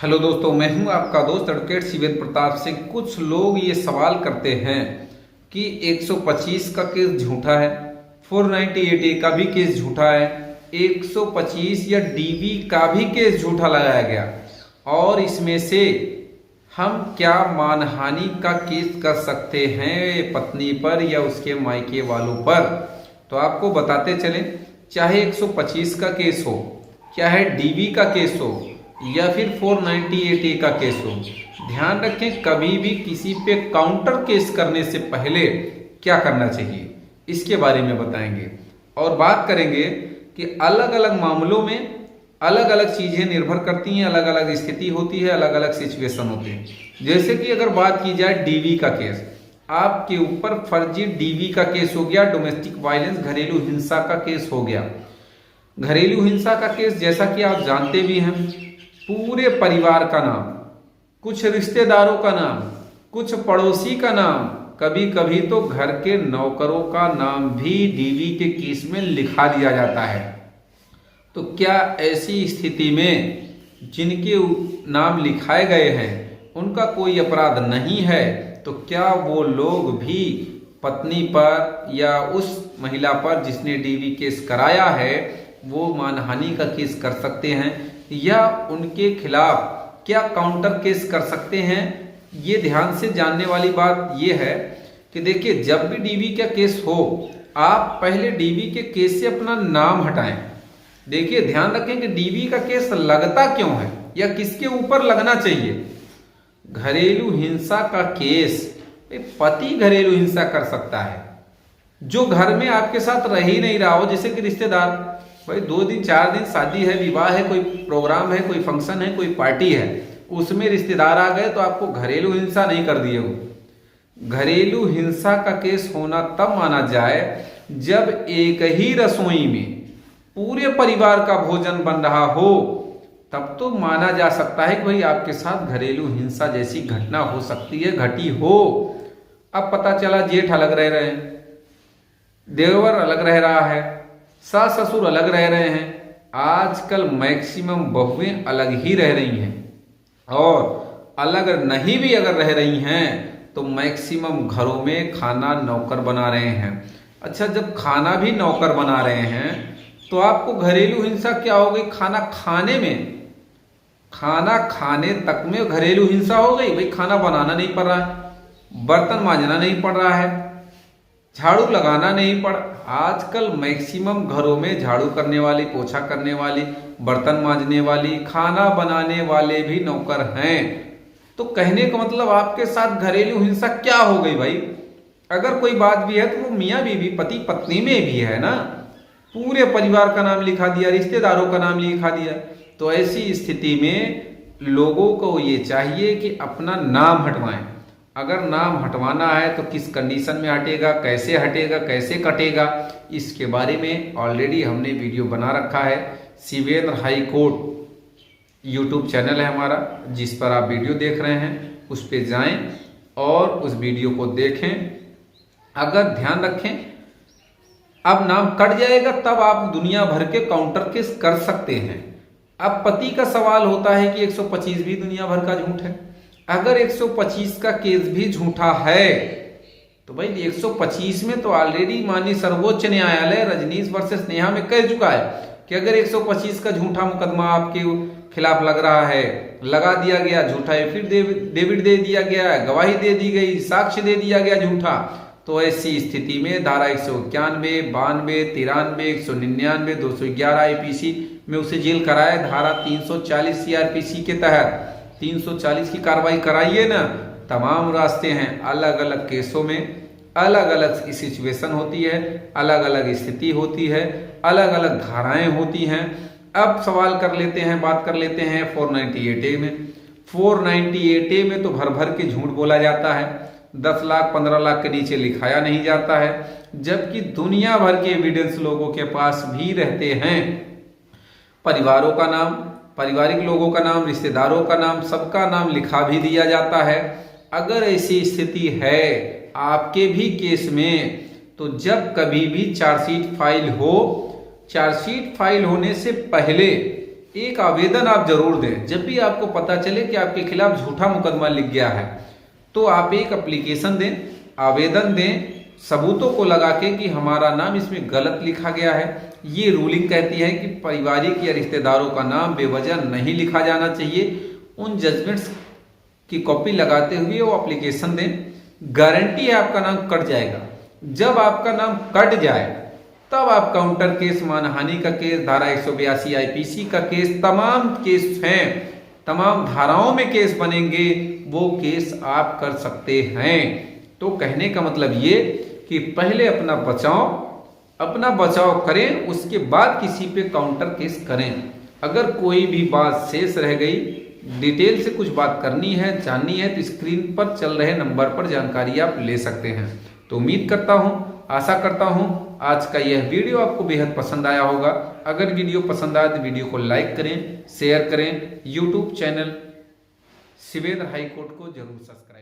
Hello दोस्तों, मैं हूं आपका दोस्त एडवोकेट शिवेंद्र प्रताप सिंह। कुछ लोग ये सवाल करते हैं कि 125 का केस झूठा है, 498A का भी केस झूठा है, 125 या डीवी का भी केस झूठा लगाया गया और इसमें से हम क्या मानहानि का केस कर सकते हैं पत्नी पर या उसके मायके वालों पर। तो आपको बताते चलें, चाहे 125 का केस हो, चाहे डीवी का केस हो या फिर 498A का केस हो, ध्यान रखें कभी भी किसी पे काउंटर केस करने से पहले क्या करना चाहिए इसके बारे में बताएंगे और बात करेंगे कि अलग अलग मामलों में अलग अलग चीजें निर्भर करती हैं, अलग अलग स्थिति होती है, अलग अलग सिचुएशन होते हैं। जैसे कि अगर बात की जाए डीवी का केस, आपके ऊपर फर्जी डीवी का केस हो गया, डोमेस्टिक वायलेंस घरेलू हिंसा का केस हो गया। घरेलू हिंसा का केस जैसा कि आप जानते भी हैं, पूरे परिवार का नाम, कुछ रिश्तेदारों का नाम, कुछ पड़ोसी का नाम, कभी कभी तो घर के नौकरों का नाम भी डीवी के केस में लिखा दिया जाता है। तो क्या ऐसी स्थिति में जिनके नाम लिखाए गए हैं उनका कोई अपराध नहीं है, तो क्या वो लोग भी पत्नी पर या उस महिला पर जिसने डीवी केस कराया है वो मानहानि का केस कर सकते हैं या उनके खिलाफ क्या काउंटर केस कर सकते हैं? ये ध्यान से जानने वाली बात ये है कि देखिए, जब भी डीवी का केस हो आप पहले डीवी के केस से अपना नाम हटाएं। देखिए, ध्यान रखें कि डीवी का केस लगता क्यों है या किसके ऊपर लगना चाहिए। घरेलू हिंसा का केस पति घरेलू हिंसा कर सकता है, जो घर में आपके साथ रह ही नहीं रहा हो, जैसे कि रिश्तेदार, भाई 2 दिन 4 दिन शादी है, विवाह है, कोई प्रोग्राम है, कोई फंक्शन है, कोई पार्टी है, उसमें रिश्तेदार आ गए तो आपको घरेलू हिंसा नहीं कर दिए हो। घरेलू हिंसा का केस होना तब माना जाए जब एक ही रसोई में पूरे परिवार का भोजन बन रहा हो, तब तो माना जा सकता है कि भाई आपके साथ घरेलू हिंसा जैसी घटना हो सकती है, घटी हो। अब पता चला जेठ अलग रह रहे हैं, देवर अलग रह रहा है, सास ससुर अलग रह रहे हैं, आजकल मैक्सिमम बहुएं अलग ही रह रही हैं और अलग नहीं भी अगर रह रही हैं तो मैक्सिमम घरों में खाना नौकर बना रहे हैं। अच्छा, जब खाना भी नौकर बना रहे हैं तो आपको घरेलू हिंसा क्या हो गई? खाना खाने में, खाना खाने तक में घरेलू हिंसा हो गई। भाई खाना बनाना नहीं पड़ रहा है, बर्तन मांजना नहीं पड़ रहा है, झाड़ू लगाना नहीं पड़। आजकल मैक्सिमम घरों में झाड़ू करने वाली, पोछा करने वाली, बर्तन मांजने वाली, खाना बनाने वाले भी नौकर हैं। तो कहने का मतलब आपके साथ घरेलू हिंसा क्या हो गई भाई? अगर कोई बात भी है तो वो मियाँ बीवी, पति पत्नी में भी है ना। पूरे परिवार का नाम लिखा दिया, रिश्तेदारों का नाम लिखा दिया। तो ऐसी स्थिति में लोगों को ये चाहिए कि अपना नाम हटवाएं। अगर नाम हटवाना है तो किस कंडीशन में हटेगा, कैसे हटेगा, कैसे कटेगा, इसके बारे में ऑलरेडी हमने वीडियो बना रखा है। Shivendra high court YouTube channel है हमारा, जिस पर आप वीडियो देख रहे हैं, उस पर जाएं और उस वीडियो को देखें। अगर ध्यान रखें, अब नाम कट जाएगा तब आप दुनिया भर के काउंटर केस कर सकते हैं। अब पति का सवाल होता है कि 125 भी दुनिया भर का झूठ है। अगर 125 का केस भी झूठा है तो भाई 125 में तो ऑलरेडी माननीय सर्वोच्च न्यायालय रजनीश वर्सेस नेहा में कह चुका है कि अगर 125 का झूठा मुकदमा आपके खिलाफ लग रहा है, लगा दिया गया, झूठा एफिडेविट दे दिया गया, गवाही दे दी गई, साक्ष्य दे दिया गया झूठा, तो ऐसी स्थिति में धारा 191, 92, 93, 199, 211 आईपीसी में उसे जेल कराए। धारा 340 सीआरपीसी के तहत 340 की कार्रवाई कराइए ना। तमाम रास्ते हैं। अलग अलग केसों में अलग अलग सिचुएशन होती है, अलग अलग स्थिति होती है, अलग अलग धाराएं होती हैं। अब सवाल कर लेते हैं, बात कर लेते हैं 498A में। 498A में तो भर भर के झूठ बोला जाता है, 10 लाख 15 लाख के नीचे लिखाया नहीं जाता है, जबकि दुनिया भर के एविडेंस लोगों के पास भी रहते हैं। परिवारों का नाम, पारिवारिक लोगों का नाम, रिश्तेदारों का नाम, सबका नाम लिखा भी दिया जाता है। अगर ऐसी स्थिति है आपके भी केस में, तो जब कभी भी चार्जशीट फाइल हो, चार्जशीट फाइल होने से पहले एक आवेदन आप जरूर दें। जब भी आपको पता चले कि आपके खिलाफ झूठा मुकदमा लिख गया है तो आप एक एप्लीकेशन दें, आवेदन दें सबूतों को लगा के कि हमारा नाम इसमें गलत लिखा गया है। ये रूलिंग कहती है कि पारिवारिक या रिश्तेदारों का नाम बेवजह नहीं लिखा जाना चाहिए। उन जजमेंट्स की कॉपी लगाते हुए वो एप्लीकेशन दें। गारंटी है आपका नाम कट जाएगा। जब आपका नाम कट जाए तब आप काउंटर केस, मानहानि का केस, धारा 182 आईपीसी का केस, तमाम केस हैं, तमाम धाराओं में केस बनेंगे, वो केस आप कर सकते हैं। तो कहने का मतलब ये कि पहले अपना बचाव करें, उसके बाद किसी पे काउंटर केस करें। अगर कोई भी बात शेष रह गई, डिटेल से कुछ बात करनी है, जाननी है, तो स्क्रीन पर चल रहे नंबर पर जानकारी आप ले सकते हैं। तो उम्मीद करता हूं, आशा करता हूं आज का यह वीडियो आपको बेहद पसंद आया होगा। अगर वीडियो पसंद आए तो वीडियो को लाइक करें, शेयर करें, यूट्यूब चैनल शिवेंद्र हाईकोर्ट को जरूर सब्सक्राइब